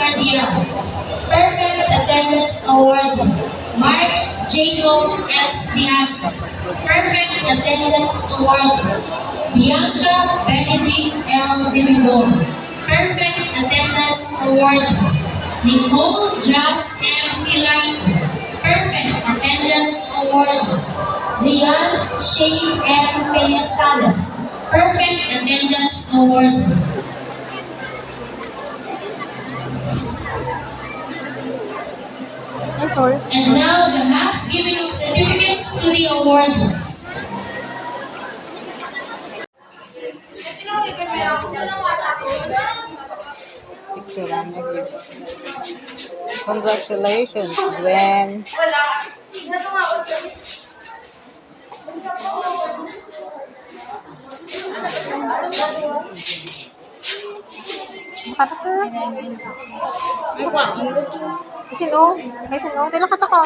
Cardial. Perfect Attendance Award, Mark Jacob S. Diascos. Perfect Attendance Award, Bianca Benedict L. Dimindor. Perfect Attendance Award, Nicole Jas M. Pilay. Perfect Attendance Award, Rian Shane M. Peñasalas. Perfect Attendance Award. I'm sorry. And now the mass giving of certificates to the awardees. Picture lang na Congratulations, Gwen. Makata ka? Kasi no. Tila kata ka.